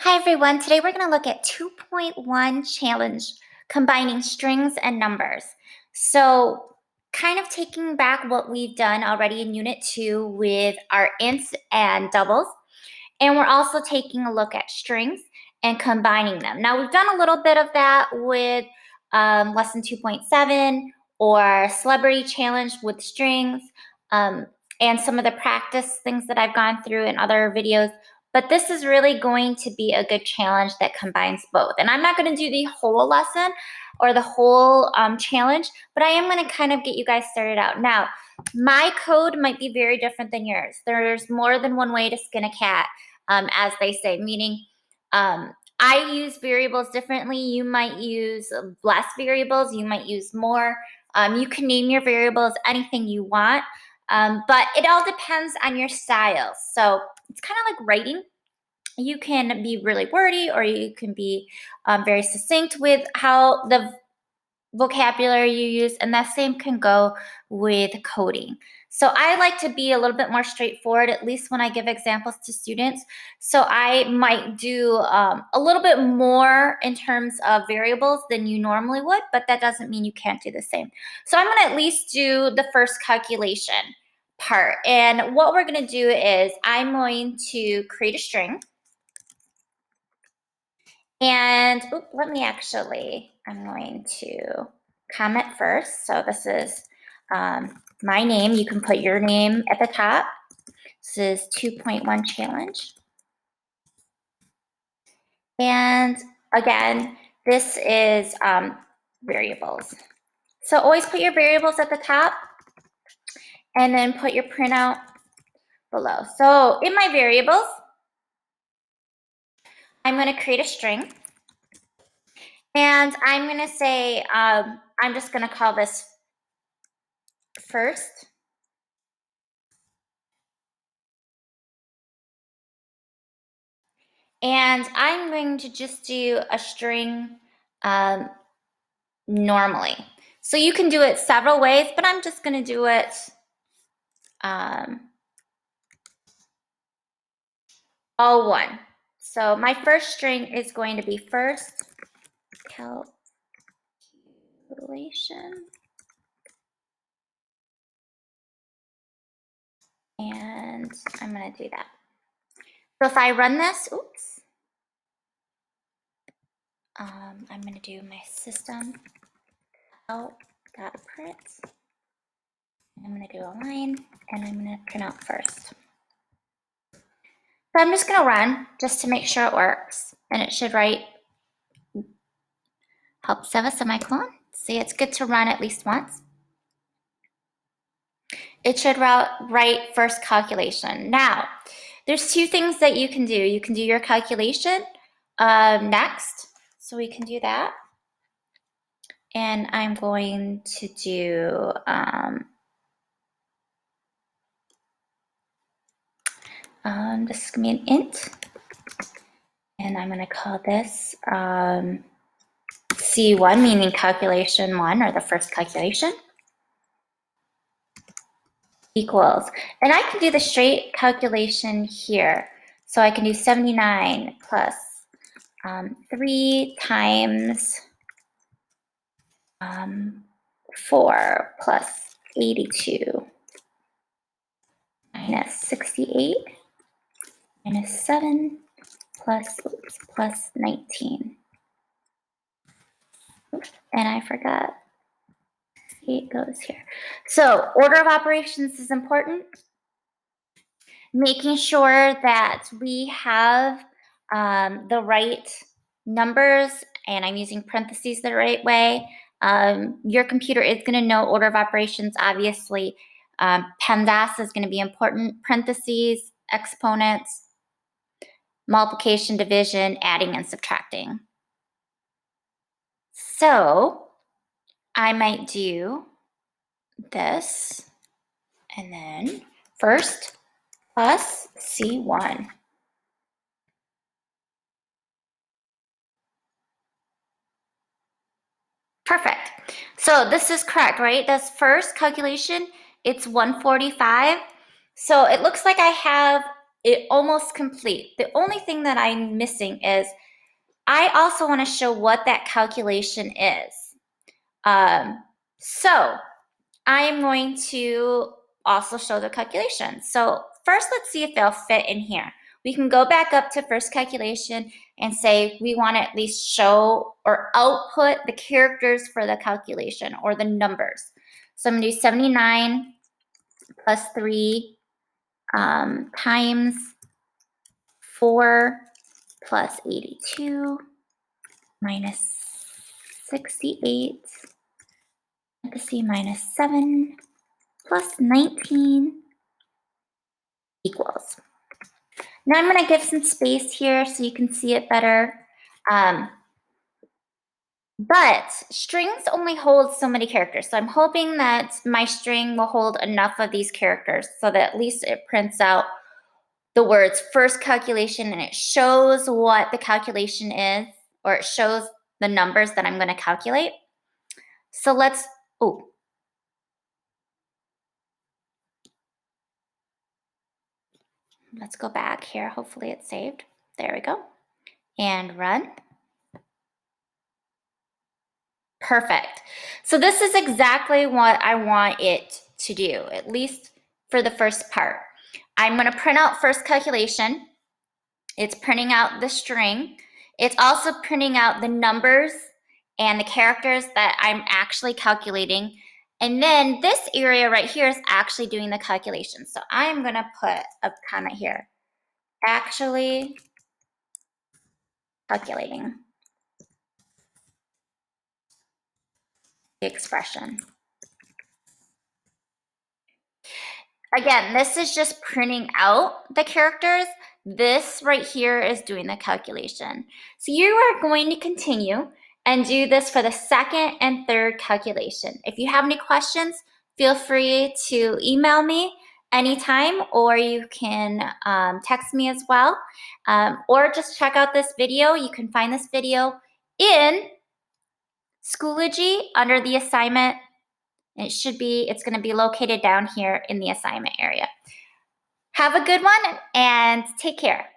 Hi everyone, today we're going to look at 2.1 challenge, combining strings and numbers. So kind of taking back what we've done already in Unit 2 with our ints and doubles. And we're also taking a look at strings and combining them. Now we've done a little bit of that with lesson 2.7 or celebrity challenge with strings and some of the practice things that I've gone through in other videos. But this is really going to be a good challenge that combines both. And I'm not going to do the whole lesson or the whole challenge, but I am going to kind of get you guys started out. Now, my code might be very different than yours. There's more than one way to skin a cat, as they say, meaning I use variables differently. You might use less variables. You might use more. You can name your variables anything you want. But it all depends on your style. So it's kind of like writing. You can be really wordy or you can be very succinct with how the vocabulary you use, and that same can go with coding. So I like to be a little bit more straightforward, at least when I give examples to students. So I might do a little bit more in terms of variables than you normally would, but that doesn't mean you can't do the same. So I'm gonna at least do the first calculation part. And what we're gonna do is I'm going to create a string. And I'm going to comment first. So this is my name. You can put your name at the top. This is 2.1 challenge. And again, this is variables. So always put your variables at the top and then put your printout below. So in my variables, I'm going to create a string. And I'm going to say, I'm just going to call this first. And I'm going to just do a string normally. So you can do it several ways, but I'm just going to do it all one. So my first string is going to be first calculation. And I'm going to do that. So if I run this, I'm going to do my system out.print. I'm going to do a line, and I'm going to print out first. So I'm just going to run just to make sure it works, and it should write helps have a semicolon. See, it's good to run at least once. It should write first calculation. Now, there's two things that you can do. You can do your calculation next, so we can do that. And I'm going to do this is going to be an int, and I'm going to call this C1, meaning calculation 1, or the first calculation, equals. And I can do the straight calculation here. So I can do 79 plus 3 times 4 plus 82 minus 68 minus 7 plus 19. And I forgot. 8 goes here. So order of operations is important. Making sure that we have the right numbers, and I'm using parentheses the right way. Your computer is going to know order of operations, obviously. PEMDAS is going to be important. Parentheses, exponents, multiplication, division, adding, and subtracting. So I might do this, and then first plus C1. Perfect. So this is correct, right? This first calculation, it's 145. So it looks like I have it almost complete. The only thing that I'm missing is I also want to show what that calculation is. So I am going to also show the calculation. So first, let's see if they'll fit in here. We can go back up to first calculation and say we want to at least show or output the characters for the calculation or the numbers. So I'm going to do 79 plus 3 times 4 plus 82 minus 68 minus 7 plus 19 equals. Now I'm going to give some space here so you can see it better. But strings only hold so many characters. So I'm hoping that my string will hold enough of these characters so that at least it prints out the words first calculation and it shows what the calculation is, or it shows the numbers that I'm going to calculate. So let's go back here. Hopefully it's saved. There we go. And run. Perfect. So this is exactly what I want it to do, at least for the first part. I'm going to print out first calculation. It's printing out the string. It's also printing out the numbers and the characters that I'm actually calculating. And then this area right here is actually doing the calculation. So I'm going to put a comment here. Actually calculating the expression. Again, this is just printing out the characters. This right here is doing the calculation. So you are going to continue and do this for the second and third calculation. If you have any questions, feel free to email me anytime, or you can text me as well, or just check out this video. You can find this video in Schoology under the assignment. It's going to be located down here in the assignment area. Have a good one and take care.